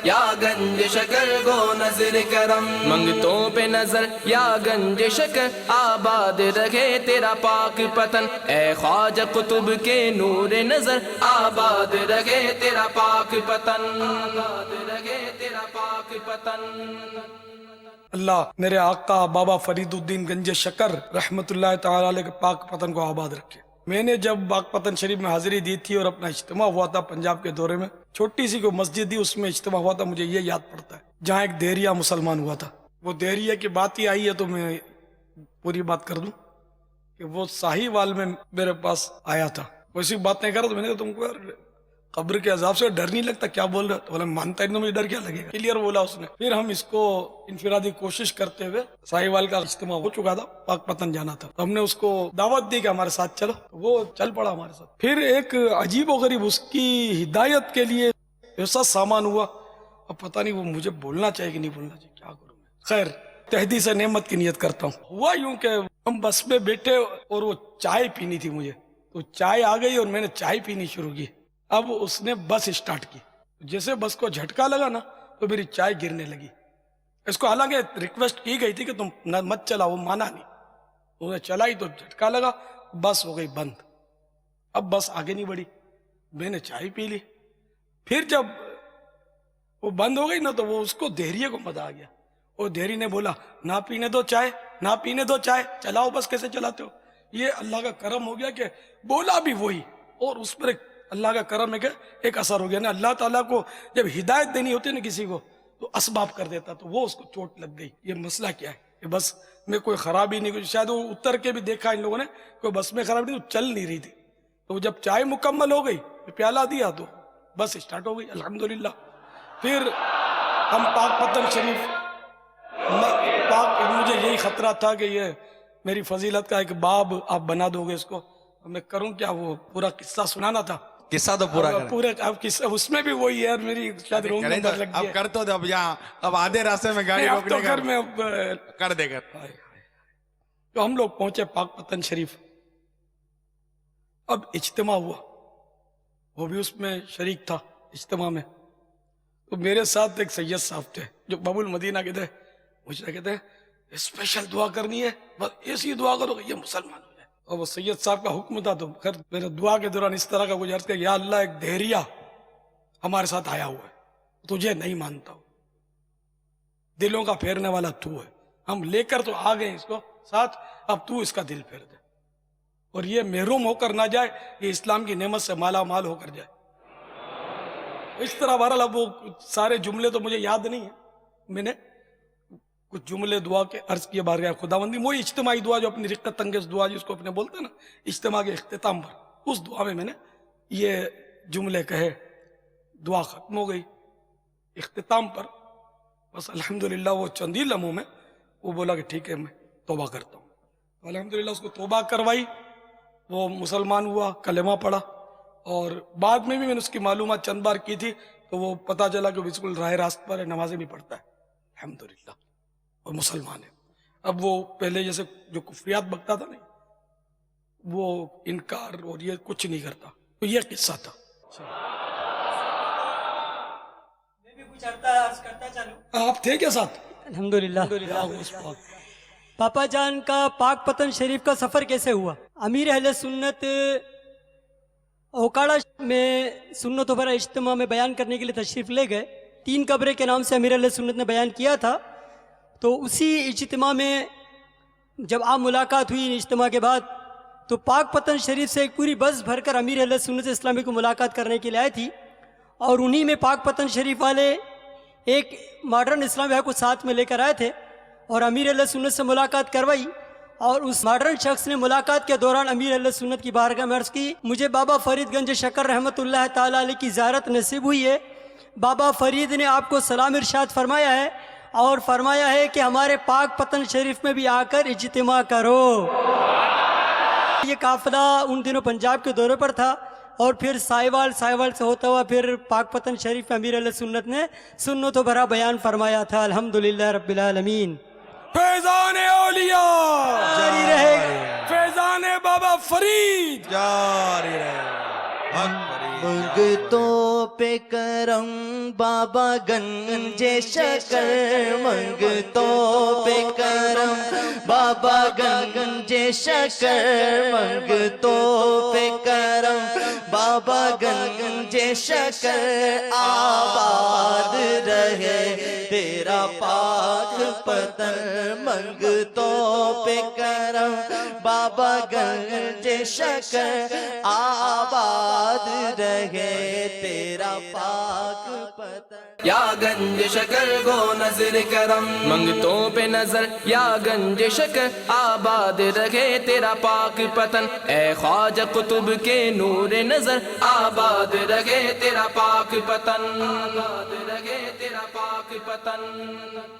یا گنج شکر گو نظر کرم، منگتوں پہ نظر یا گنج شکر، آباد رکھے تیرا پاک پتن، اے خواجہ قطب کے نور نظر، آباد رکھے تیرا پاک پتن، آباد رکھے تیرا پاک پتن۔ اللہ میرے آقا بابا فرید الدین گنج شکر رحمت اللہ تعالی علیہ کے پاک پتن کو آباد رکھے۔ میں نے جب پاک پتن شریف میں حاضری دی تھی اور اپنا اجتماع ہوا تھا پنجاب کے دورے میں، چھوٹی سی کوئی مسجد تھی، اس میں اجتماع ہوا تھا، مجھے یہ یاد پڑتا ہے، جہاں ایک دیریا مسلمان ہوا تھا۔ وہ دیریا کی بات ہی آئی ہے تو میں پوری بات کر دوں کہ وہ ساہیوال میں میرے پاس آیا تھا، ویسی بات نہیں کر رہا تو میں نے کہا تم کو یار قبر کے عذاب سے ڈر نہیں لگتا، کیا بول رہا؟ تو بولا مانتا ہی نہیں، مجھے ڈر کیا لگے گا، کلیئر بولا اس نے۔ پھر ہم اس کو انفرادی کوشش کرتے ہوئے، ساہیوال کا اجتماع ہو چکا تھا، پاک پتن جانا تھا، تو ہم نے اس کو دعوت دی کہ ہمارے ساتھ چلو، وہ چل پڑا ہمارے ساتھ۔ پھر ایک عجیب و غریب اس کی ہدایت کے لیے ایسا سامان ہوا، اب پتہ نہیں وہ مجھے بولنا چاہیے کہ نہیں بولنا چاہیے، کیا کروں میں؟ خیر تحدیث نعمت کی نیت کرتا ہوں۔ ہوا یوں کہ ہم بس میں بیٹھے اور وہ چائے پینی تھی مجھے، تو چائے آ گئی اور میں نے چائے پینی شروع کی۔ اب اس نے بس اسٹارٹ کی، جیسے بس کو جھٹکا لگا نا تو میری چائے گرنے لگی۔ اس کو حالانکہ ریکویسٹ کی گئی تھی کہ تم مت چلا، وہ مانا نہیں، انہوں نے چلائی تو جھٹکا لگا، بس ہو گئی بند۔ اب بس آگے نہیں بڑھی، میں نے چائے پی لی۔ پھر جب وہ بند ہو گئی نا تو وہ اس کو دیہریے کو مزہ آ گیا، وہ دیہری نے بولا نہ پینے دو چائے، نہ پینے دو چائے، چلاؤ بس، کیسے چلاتے ہو؟ یہ اللہ کا کرم ہو گیا کہ بولا بھی وہی، اور اس پر ایک اللہ کا کرم ہے کہ ایک اثر ہو گیا نا۔ اللہ تعالیٰ کو جب ہدایت دینی ہوتی ہے نا کسی کو تو اسباب کر دیتا، تو وہ اس کو چوٹ لگ گئی۔ یہ مسئلہ کیا ہے کہ بس میں کوئی خرابی نہیں، شاید وہ اتر کے بھی دیکھا ان لوگوں نے، کوئی بس میں خرابی نہیں، تو چل نہیں رہی تھی، تو جب چائے مکمل ہو گئی، پیالہ دیا تو بس اسٹارٹ ہو گئی الحمدللہ۔ پھر ہم پاک پتن شریف، مجھے یہی خطرہ تھا کہ یہ میری فضیلت کا ایک باب آپ بنا دو گے اس کو، میں کروں کیا؟ وہ پورا قصہ سنانا تھا، قصہ تو پورا کریں، پورا اب قصہ اس میں بھی وہی ہے، میری شاید رونگ نمبر لگ اب گیا۔ کر تو دے، اب یہاں اب آدھے راستے میں گاڑی اب روکنے تو کا گھر میں اب کر دے کر۔ تو ہم لوگ پہنچے پاک پتن شریف، اب اجتماع ہوا، وہ بھی اس میں شریک تھا اجتماع میں، تو میرے ساتھ ایک سید صاحب تھے جو باب المدینہ کے تھے، مجھے کہتے ہیں اسپیشل دعا کرنی ہے، بس ایسی دعا کرو کہ یہ مسلمان ہو جائے۔ اور وہ سید صاحب کا حکم تھا، تو خیر میں نے دعا کے دوران اس طرح کا کچھ عرض کیا، یا اللہ ایک دہریہ ہمارے ساتھ آیا ہوا ہے، تجھے نہیں مانتا ہوں، دلوں کا پھیرنے والا تو ہے، ہم لے کر تو آ گئے اس کو ساتھ، اب تو اس کا دل پھیر دے، اور یہ محروم ہو کر نہ جائے، یہ اسلام کی نعمت سے مالا مال ہو کر جائے۔ اس طرح بہرحال اب وہ سارے جملے تو مجھے یاد نہیں ہیں، میں نے کچھ جملے دعا کے عرض کیے بارگاہ خداوندی، وہی اجتماعی دعا جو اپنی رقت انگیز دعا جس کو اپنے بولتے ہیں نا اجتماع کے اختتام پر، اس دعا میں نے یہ جملے کہے، دعا ختم ہو گئی۔ اختتام پر بس الحمدللہ وہ چندی لمحوں میں وہ بولا کہ ٹھیک ہے میں توبہ کرتا ہوں، تو الحمدللہ اس کو توبہ کروائی، وہ مسلمان ہوا، کلمہ پڑھا، اور بعد میں بھی میں نے اس کی معلومات چند بار کی تھی تو وہ پتا چلا کہ بالکل راہ راست پر ہے، نمازیں بھی پڑھتا ہے الحمدللہ، اور مسلمان ہے۔ اب وہ پہلے جیسے جو کفریات بکتا تھا نہیں، وہ انکار اور یہ کچھ نہیں کرتا، تو یہ قصہ تھا۔ میں بھی کچھ عرض کرتا چلوں۔ آپ تھے کیا ساتھ؟ الحمدللہ۔ پاپا جان کا پاک پتن شریف کا سفر کیسے ہوا؟ امیر اہل سنت اوکاڑا میں سنت و برا اجتماع میں بیان کرنے کے لیے تشریف لے گئے، 3 قبریں کے نام سے امیر اہل سنت نے بیان کیا تھا، تو اسی اجتماع میں جب آپ ملاقات ہوئی اجتماع کے بعد، تو پاک پتن شریف سے ایک پوری بس بھر کر امیر اہل سنت اسلامی کو ملاقات کرنے کے لیے آئی تھی، اور انہی میں پاک پتن شریف والے ایک ماڈرن اسلام بھائی کو ساتھ میں لے کر آئے تھے، اور امیر اہل سنت سے ملاقات کروائی، اور اس ماڈرن شخص نے ملاقات کے دوران امیر اہل سنت کی بارگاہ میں عرض کی، مجھے بابا فرید گنج شکر رحمت اللہ تعالیٰ علیہ کی زیارت نصیب ہوئی ہے، بابا فرید نے آپ کو سلام ارشاد فرمایا ہے، اور فرمایا ہے کہ ہمارے پاک پتن شریف میں بھی آ کر اجتماع کرو۔ یہ قافلہ ان دنوں پنجاب کے دورے پر تھا، اور پھر سائیوال سے ہوتا ہوا پھر پاک پتن شریف میں امیر علیہ سنت نے سنت و بھرا بیان فرمایا تھا۔ الحمدللہ رب العالمین۔ فیضان اولیاء جاری رہے، فیضان بابا فرید جاری رہے، حق فرید۔ منگتوں پہ کرم بابا گنجے شکر منگتوں پہ کرم بابا گنجے شکر منگتوں پہ کرم بابا گنجے شکر آباد رہے تیرا پاک پتن منگتوں پہ کرم بابا گنجے شکر آباد رہے تیرا پاک پتن یا گنج شکر گو نظر کرم منگتوں پہ نظر یا گنج شکر آباد رکھے تیرا پاک پتن اے خواجہ قطب کے نور نظر آباد رکھے تیرا پاک پتن آباد رکھے تیرا پاک پتن